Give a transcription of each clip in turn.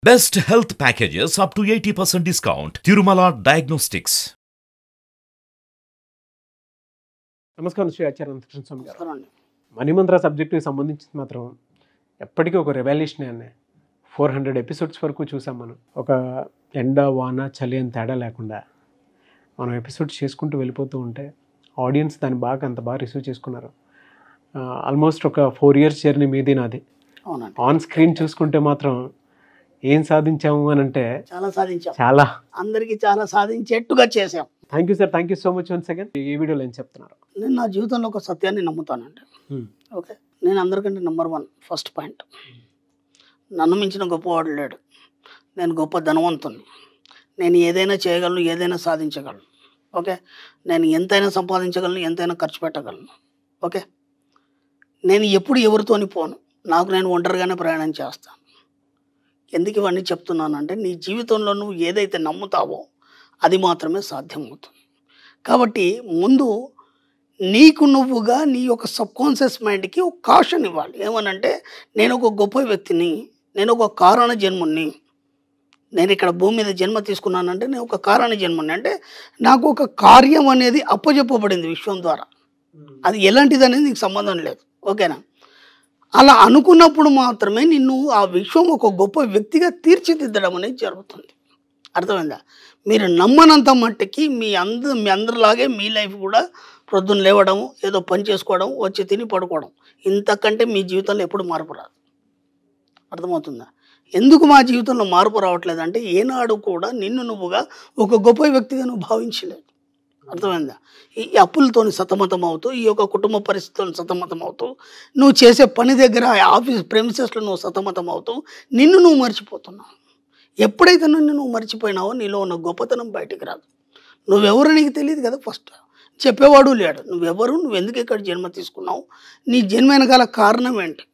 Best health packages up to 80% discount. Tirumala Diagnostics. నమస్కారం శ్రీ ఆచార్య అనంతకృష్ణ స్వామి గారు. మణిమంత్ర సబ్జెక్టుకి సంబంధించి మాత్రం ఎప్పటికీ ఒక రెవల్యూషన్ అనే 400 ఎపిసోడ్స్ వరకు చూసాం. మనం ఒక ఎండ వాన చలి అని తేడా లేకుండా మనం ఎపిసోడ్స్ చేసుకుంటూ వెళ్ళిపోతూ ఉంటే ఆడియన్స్ దాన్ని అంత బాగా రిసీవ్ చేసుకున్నారు. ఆల్మోస్ట్ ఒక 4 years జర్నీ మీది నాది. ఆన్ స్క్రీన్ చూసుకుంటే మాత్రం ఏం సాధించాము అని అంటే చాలా సాధించాం, చాలా అందరికీ చాలా సాధించేట్టుగా చేసాం. Thank you sir, thank you so much once again. ఈ వీడియోలో ఏం చెప్తున్నారు? నేను నా జీవితంలో ఒక సత్యాన్ని నమ్ముతానండి. ఓకే, నేను అందరికంటే నెంబర్ 1 ఫస్ట్ పాయింట్. నన్ను మించిన గొప్పవాడు లేడు. నేను గొప్ప ధనవంతుని. నేను ఏదైనా చేయగలను, ఏదైనా సాధించగలను. ఓకే, నేను ఎంతైనా సంపాదించగలను, ఎంతైనా ఖర్చు పెట్టగలను. ఓకే, నేను ఎప్పుడు ఎవరితోని పోను. నాకు నేను ఒంటరిగానే ప్రయాణం చేస్తాను. ఎందుకు ఇవన్నీ చెప్తున్నానంటే నీ జీవితంలో నువ్వు ఏదైతే నమ్ముతావో అది మాత్రమే సాధ్యమవుతుంది. కాబట్టి ముందు నీకు నువ్వుగా నీ యొక్క సబ్కాన్షియస్ మైండ్కి ఒక కాషన్ ఇవ్వాలి. ఏమనంటే నేను ఒక గొప్ప వ్యక్తిని, నేను ఒక కారణ జన్ముని, నేను ఇక్కడ భూమి మీద జన్మ తీసుకున్నానంటే నేను ఒక కారణ జన్ముని. అంటే నాకు ఒక కార్యం అనేది అప్పచెప్పబడింది విశ్వం ద్వారా. అది ఎలాంటిది అనేది నీకు సంబంధం లేదు. ఓకేనా? అలా అనుకున్నప్పుడు మాత్రమే నిన్ను ఆ విశ్వం ఒక గొప్ప వ్యక్తిగా తీర్చిదిద్దడం అనేది జరుగుతుంది. అర్థమైందా? మీరు నమ్మనంత మట్టికి మీ అందరిలాగే మీ లైఫ్ కూడా ప్రొద్దున లేవడం, ఏదో పని చేసుకోవడం, వచ్చి తిని పడుకోవడం, ఇంతకంటే మీ జీవితంలో ఎప్పుడు మార్పు రాదు. అర్థమవుతుందా? ఎందుకు మా జీవితంలో మార్పు రావట్లేదంటే ఏనాడు కూడా నిన్ను నువ్వుగా ఒక గొప్ప వ్యక్తిగా నువ్వు భావించలేదు. అర్థమైందా? ఈ అప్పులతో సతమతం అవుతూ, ఈ యొక్క కుటుంబ పరిస్థితులను సతమతం అవుతూ, నువ్వు చేసే పని దగ్గర ఆఫీస్ ప్రెమిసెస్లో నువ్వు సతమతం అవుతూ నిన్ను నువ్వు మర్చిపోతున్నావు. ఎప్పుడైతే నువ్వు మర్చిపోయినావో నీలో ఉన్న గొప్పతనం బయటికి రాదు. నువ్వెవరు నీకు తెలియదు కదా. ఫస్ట్ చెప్పేవాడు లేడు. నువ్వెవరు, నువ్వు ఎందుకు ఇక్కడ జన్మ తీసుకున్నావు, నీ జన్మ వెనకాల కారణం ఏంటి,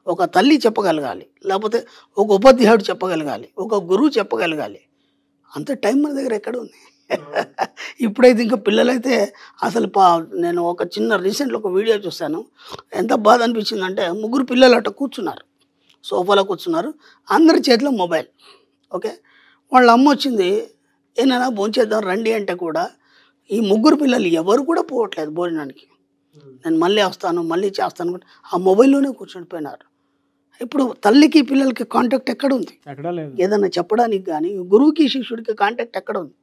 ఒక తల్లి చెప్పగలగాలి, లేకపోతే ఒక ఉపాధ్యాయుడు చెప్పగలగాలి, ఒక గురువు చెప్పగలగాలి. అంత టైం మన దగ్గర ఎక్కడ ఉంది? ఇప్పుడైతే ఇంకా పిల్లలైతే అసలు నేను ఒక చిన్న రీసెంట్లో ఒక వీడియో చూశాను. ఎంత బాధ అనిపించిందంటే 3 పిల్లలు అట్ట కూర్చున్నారు, సోఫాలో కూర్చున్నారు, అందరి చేతిలో మొబైల్. ఓకే, వాళ్ళ అమ్మ వచ్చింది, ఏమైనా భోంచేద్దాం రండి అంటే కూడా ఈ 3 పిల్లలు ఎవరు కూడా పోవట్లేదు భోజనానికి. నేను మళ్ళీ వస్తాను, మళ్ళీ చేస్తాను, ఆ మొబైల్లోనే కూర్చుండిపోయినారు. ఇప్పుడు తల్లికి పిల్లలకి కాంటాక్ట్ ఎక్కడ ఉంది? ఏదన్నా చెప్పడానికి కానీ గురువుకి శిష్యుడికి కాంటాక్ట్ ఎక్కడ ఉంది?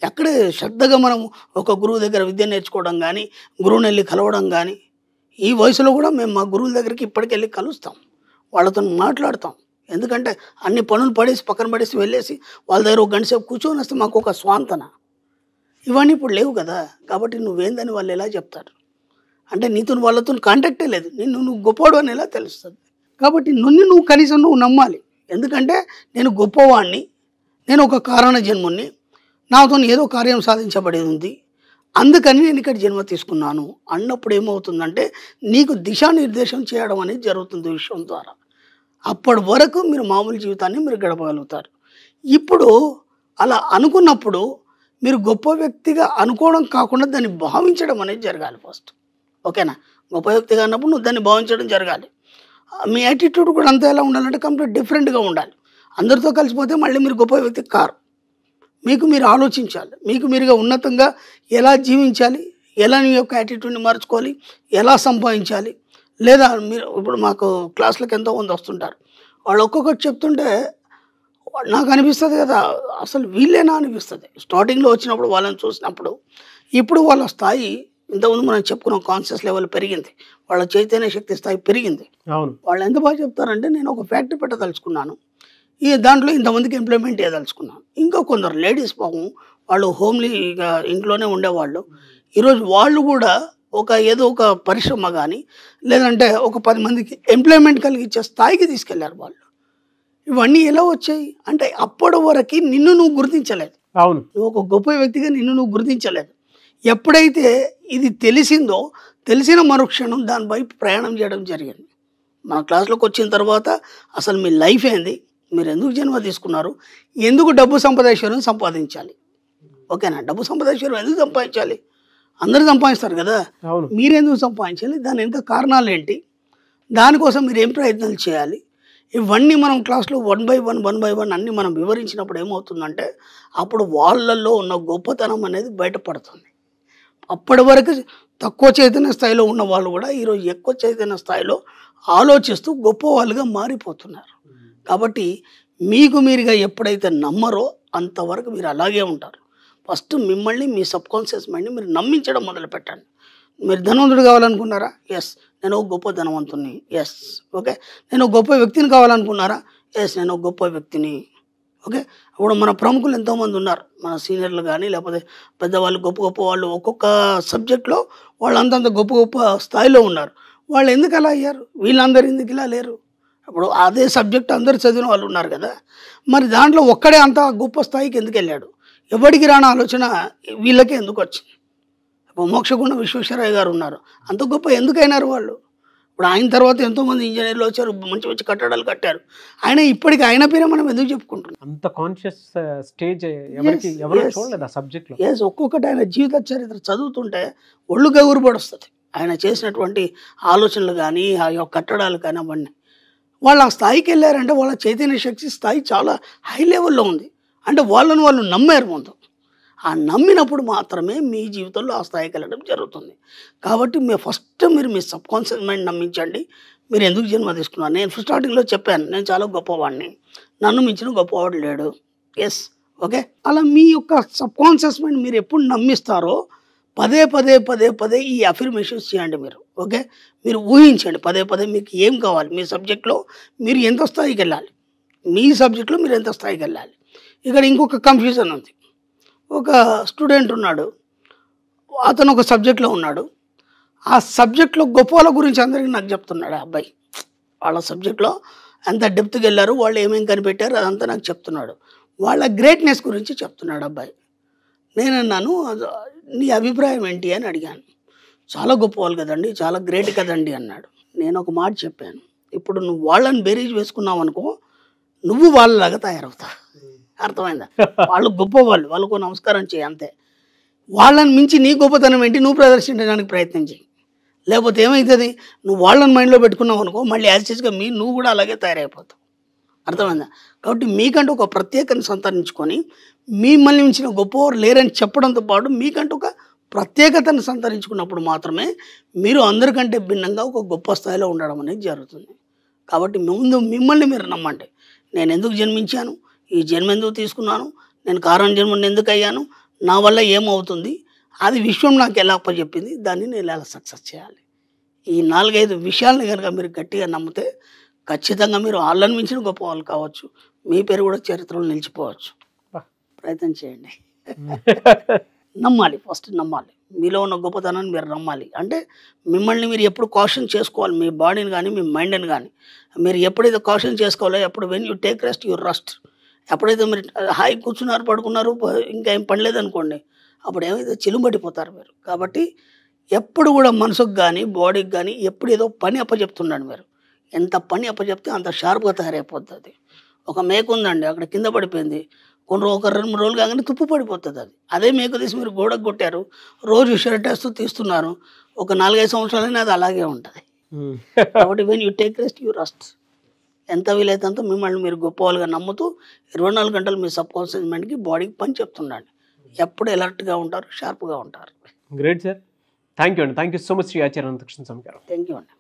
ఎక్కడే శ్రద్ధగా మనం ఒక గురువు దగ్గర విద్య నేర్చుకోవడం కానీ, గురువుని వెళ్ళి కలవడం కానీ, ఈ వయసులో కూడా మేము మా గురువుల దగ్గరికి ఇప్పటికెళ్ళి కలుస్తాం, వాళ్ళతో మాట్లాడతాం. ఎందుకంటే అన్ని పనులు పడేసి పక్కన పడేసి వెళ్ళేసి వాళ్ళ దగ్గర ఒక గంట సేపు కూర్చొని వస్తే మాకు ఒక స్వాంతన. ఇవన్నీ ఇప్పుడు లేవు కదా. కాబట్టి నువ్వేందని వాళ్ళు ఎలా చెప్తారు? అంటే నీతో వాళ్ళతో కాంటాక్టే లేదు. నువ్వు గొప్పవాడు అని ఎలా తెలుస్తుంది? కాబట్టి నువ్వు కనీసం నువ్వు నమ్మాలి. ఎందుకంటే నేను గొప్పవాడిని, నేను ఒక కారణ జన్ముని, నాతో ఏదో కార్యం సాధించబడేది ఉంది, అందుకని నేను ఇక్కడ జన్మ తీసుకున్నాను అన్నప్పుడు ఏమవుతుందంటే నీకు దిశానిర్దేశం చేయడం అనేది జరుగుతుంది విషయం ద్వారా. అప్పటి వరకు మీరు మామూలు జీవితాన్ని మీరు గడపగలుగుతారు. ఇప్పుడు అలా అనుకున్నప్పుడు మీరు గొప్ప వ్యక్తిగా అనుకోవడం కాకుండా దాన్ని భావించడం అనేది జరగాలి ఫస్ట్. ఓకేనా? గొప్ప వ్యక్తిగా అన్నప్పుడు నువ్వు దాన్ని భావించడం జరగాలి. మీ యాటిట్యూడ్ కూడా అంతా ఎలా ఉండాలంటే కంప్లీట్ డిఫరెంట్గా ఉండాలి. అందరితో కలిసిపోతే మళ్ళీ మీరు గొప్ప వ్యక్తి కారు. మీకు మీరు ఆలోచించాలి, మీకు మీరుగా ఉన్నతంగా ఎలా జీవించాలి, ఎలా నీ యొక్క యాటిట్యూడ్ని మార్చుకోవాలి, ఎలా సంపాదించాలి. లేదా మీరు ఇప్పుడు మాకు క్లాసులకు ఎంతోమంది వస్తుంటారు, వాళ్ళు ఒక్కొక్కటి చెప్తుంటే నాకు అనిపిస్తుంది కదా, అసలు వీళ్ళేనా అనిపిస్తుంది. స్టార్టింగ్లో వచ్చినప్పుడు వాళ్ళని చూసినప్పుడు, ఇప్పుడు వాళ్ళ స్థాయి ఇంతకుముందు మనం చెప్పుకున్న కాన్షియస్ లెవెల్ పెరిగింది, వాళ్ళ చైతన్య శక్తి స్థాయి పెరిగింది. వాళ్ళు ఎంత బాగా చెప్తారంటే నేను ఒక ఫ్యాక్టరీ పెట్టదలుచుకున్నాను, ఈ దాంట్లో ఇంతమందికి ఎంప్లాయ్మెంట్ చేయదలుచుకున్నాను. ఇంకా కొందరు లేడీస్ పాపం వాళ్ళు హోమ్లీగా ఇంట్లోనే ఉండేవాళ్ళు, ఈరోజు వాళ్ళు కూడా ఏదో ఒక పరిశ్రమ కానీ లేదంటే ఒక 10 మందికి ఎంప్లాయ్మెంట్ కలిగించే స్థాయికి తీసుకెళ్లారు వాళ్ళు. ఇవన్నీ ఎలా వచ్చాయి అంటే అప్పటి వరకు నిన్ను నువ్వు గుర్తించలేదు. అవును, నువ్వు ఒక గొప్ప వ్యక్తిగా నిన్ను నువ్వు గుర్తించలేదు. ఎప్పుడైతే ఇది తెలిసిందో, తెలిసిన మరుక్షణం దానిపై ప్రయాణం చేయడం జరిగింది. మన క్లాస్లోకి వచ్చిన తర్వాత అసలు మీ లైఫ్ ఏంది, మీరు ఎందుకు జన్మ తీసుకున్నారు, ఎందుకు డబ్బు సంపాదించాలని సంపాదించాలి. ఓకేనా? డబ్బు సంపాదించారు ఎందుకు సంపాదించాలి? అందరూ సంపాదిస్తారు కదా, మీరెందుకు సంపాదించాలి, దాని వెనుక కారణాలు ఏంటి, దానికోసం మీరు ఏం ప్రయత్నాలు చేయాలి, ఇవన్నీ మనం క్లాస్లో 1 by 1 అన్నీ మనం వివరించినప్పుడు ఏమవుతుందంటే అప్పుడు వాళ్ళల్లో ఉన్న గొప్పతనం అనేది బయటపడుతుంది. అప్పటి వరకు తక్కువ చైతన్య స్థాయిలో ఉన్న వాళ్ళు కూడా ఈరోజు ఎక్కువ చైతన్య స్థాయిలో ఆలోచిస్తూ గొప్ప వాళ్ళుగా మారిపోతున్నారు. కాబట్టి మీకు మీరుగా ఎప్పుడైతే నమ్మరో అంతవరకు మీరు అలాగే ఉంటారు. ఫస్ట్ మిమ్మల్ని మీ సబ్కాన్షియస్ మైండ్ని మీరు నమ్మించడం మొదలు పెట్టండి. మీరు ధనవంతుడు కావాలనుకున్నారా? ఎస్, నేను ఒక గొప్ప ధనవంతుని. Yes, okay. నేను ఒక గొప్ప వ్యక్తిని కావాలనుకున్నారా? ఎస్, నేను ఒక గొప్ప వ్యక్తిని. ఓకే. ఇప్పుడు మన ప్రముఖులు ఎంతోమంది ఉన్నారు, మన సీనియర్లు కానీ లేకపోతే పెద్దవాళ్ళు, గొప్ప గొప్ప వాళ్ళు ఒక్కొక్క సబ్జెక్ట్లో వాళ్ళు అంతంత గొప్ప గొప్ప స్థాయిలో ఉన్నారు. వాళ్ళు ఎందుకు అలా అయ్యారు? వీళ్ళందరూ ఎందుకు ఇలా లేరు? ఇప్పుడు అదే సబ్జెక్ట్ అందరు చదివిన వాళ్ళు ఉన్నారు కదా, మరి దాంట్లో ఒక్కడే అంత గొప్ప స్థాయికి ఎందుకు వెళ్ళాడు? ఎవరికి రాని ఆలోచన వీళ్ళకే ఎందుకు వచ్చింది? ఇప్పుడు మోక్షగుండ విశ్వేశ్వరయ్య గారు ఉన్నారు, అంత గొప్ప ఎందుకైనారు వాళ్ళు? ఇప్పుడు ఆయన తర్వాత ఎంతోమంది ఇంజనీర్లు వచ్చారు, మంచి మంచి కట్టడాలు కట్టారు. ఆయన ఇప్పటికీ ఆయన పేరే మనం ఎందుకు చెప్పుకుంటున్నాం? అంత కాన్షియస్ స్టేజ్ ఎవరు చూడలేదు ఆ సబ్జెక్ట్లో. ఎస్, ఒక్కొక్కటి ఆయన జీవిత చరిత్ర చదువుతుంటే ఒళ్ళు గగురు పడుస్తుంది. ఆయన చేసినటువంటి ఆలోచనలు కానీ ఆ యొక్క కట్టడాలు కానీ అవన్నీ వాళ్ళు ఆ స్థాయికి వెళ్ళారంటే వాళ్ళ చైతన్య శక్తి స్థాయి చాలా హై లెవెల్లో ఉంది. అంటే వాళ్ళని వాళ్ళు నమ్మారు ముందు. ఆ నమ్మినప్పుడు మాత్రమే మీ జీవితంలో ఆ స్థాయికి వెళ్ళడం జరుగుతుంది. కాబట్టి మీరు మీ సబ్కాన్షియస్ మైండ్ నమ్మించండి. మీరు ఎందుకు జన్మ తీసుకున్నారు? నేను స్టార్టింగ్లో చెప్పాను, నేను చాలా గొప్పవాడిని, నన్ను మించిన గొప్పవాడు లేడు. Yes, okay. అలా మీ యొక్క సబ్కాన్షియస్ మైండ్ మీరు ఎప్పుడు నమ్మిస్తారో పదే ఈ అఫర్మేషన్స్ చేయండి మీరు. ఓకే. మీరు ఊహించండి పదే మీకు ఏం కావాలి, మీ సబ్జెక్ట్లో మీరు ఎంత స్థాయికి వెళ్ళాలి, మీ సబ్జెక్ట్లో మీరు ఎంత స్థాయికి వెళ్ళాలి. ఇక్కడ ఇంకొక కన్ఫ్యూజన్ ఉంది. ఒక స్టూడెంట్ ఉన్నాడు, అతను ఒక సబ్జెక్ట్లో ఉన్నాడు. ఆ సబ్జెక్ట్లో గొప్ప వాళ్ళ గురించి అందరికీ నాకు చెప్తున్నాడు. ఆ అబ్బాయి వాళ్ళ సబ్జెక్ట్లో ఎంత డెప్త్కి వెళ్ళారు, వాళ్ళు ఏమేమి కనిపెట్టారు అదంతా నాకు చెప్తున్నాడు. వాళ్ళ గ్రేట్నెస్ గురించి చెప్తున్నాడు అబ్బాయి. నేనన్నాను, నీ అభిప్రాయం ఏంటి అని అడిగాను. చాలా గొప్పవాళ్ళు కదండి, చాలా గ్రేట్ కదండి అన్నాడు. నేను ఒక మాట చెప్పాను, ఇప్పుడు నువ్వు వాళ్ళని బేరీజ్ వేసుకున్నావు అనుకో, నువ్వు వాళ్ళలాగా తయారవుతావు. అర్థమైందా? వాళ్ళు గొప్పవాళ్ళు, వాళ్ళకు నమస్కారం చేయి అంతే. వాళ్ళని మించి నీ గొప్పతనం ఏంటి నువ్వు ప్రదర్శించడానికి ప్రయత్నం చేయి. లేకపోతే ఏమవుతుంది, నువ్వు వాళ్ళని మైండ్లో పెట్టుకున్నావు అనుకో, మళ్ళీ యాజిటీస్గా నువ్వు కూడా అలాగే తయారైపోతావు. అర్థమైందా? కాబట్టి మీకంటూ ఒక ప్రత్యేకతను సంతరించుకొని మిమ్మల్ని మించిన గొప్పవారు లేరని చెప్పడంతో పాటు మీకంటూ ఒక ప్రత్యేకతను సంతరించుకున్నప్పుడు మాత్రమే మీరు అందరికంటే భిన్నంగా ఒక గొప్ప స్థాయిలో ఉండడం అనేది జరుగుతుంది. కాబట్టి ముందు మిమ్మల్ని మీరు నమ్మండి. నేను ఎందుకు జన్మించాను, ఈ జన్మ ఎందుకు తీసుకున్నాను, నేను కారణ జన్మని ఎందుకు అయ్యాను, నా వల్ల ఏమవుతుంది, అది విశ్వం నాకు ఎలా అప్పచెప్పింది, దాన్ని నేను ఎలా సక్సెస్ చేయాలి. ఈ 4-5 విషయాలను కనుక మీరు గట్టిగా నమ్మితే ఖచ్చితంగా మీరు వాళ్ళని మించిన గొప్ప వాళ్ళు కావచ్చు, మీ పేరు కూడా చరిత్రలో నిలిచిపోవచ్చు. ప్రయత్నం చేయండి. నమ్మాలి, ఫస్ట్ నమ్మాలి. మీలో ఉన్న గొప్పతనాన్ని మీరు నమ్మాలి. అంటే మిమ్మల్ని మీరు ఎప్పుడు కాషన్ చేసుకోవాలి, మీ బాడీని కానీ మీ మైండ్ని కానీ. మీరు ఎప్పుడైతే కాషన్ చేసుకోవాలో, ఎప్పుడు when you take rest you rust. ఎప్పుడైతే మీరు హాయి కూర్చున్నారు, పడుకున్నారు, ఇంకా ఏం పని లేదనుకోండి, అప్పుడు ఏమైతే చిలుంబడిపోతారు మీరు. కాబట్టి ఎప్పుడు కూడా మనసుకు కానీ బాడీకి కానీ ఎప్పుడు ఏదో పని అప్పచెప్తున్నాడు మీరు. ఎంత పని అప్పచెప్తే అంత షార్ప్గా తయారైపోతుంది. ఒక మేక ఉందండి, అక్కడ కింద పడిపోయింది, ఒక 2-3 రోజులు కాగానే తుప్పు పడిపోతుంది. అదే మేక తీసి మీరు గోడకు కొట్టారు, రోజు షర్ట్ వేస్తూ తీస్తున్నారు, ఒక 4-5 సంవత్సరాలైనా అది అలాగే ఉంటుంది. కాబట్టి when you take rest you rust. ఎంత వీలైతే అంత మిమ్మల్ని మీరు గొప్పవాళ్ళుగా నమ్ముతూ 24 గంటలు మీ సబ్కాన్షియస్ మైండ్కి బాడీకి పని చెప్తుండండి. ఎప్పుడు అలర్ట్గా ఉంటారు, షార్ప్గా ఉంటారు. గ్రేట్ సార్, థ్యాంక్ యూ అండి. Thank you so much Shri Acharya Anantakrishna Swami గారు. థ్యాంక్ యూ అండి.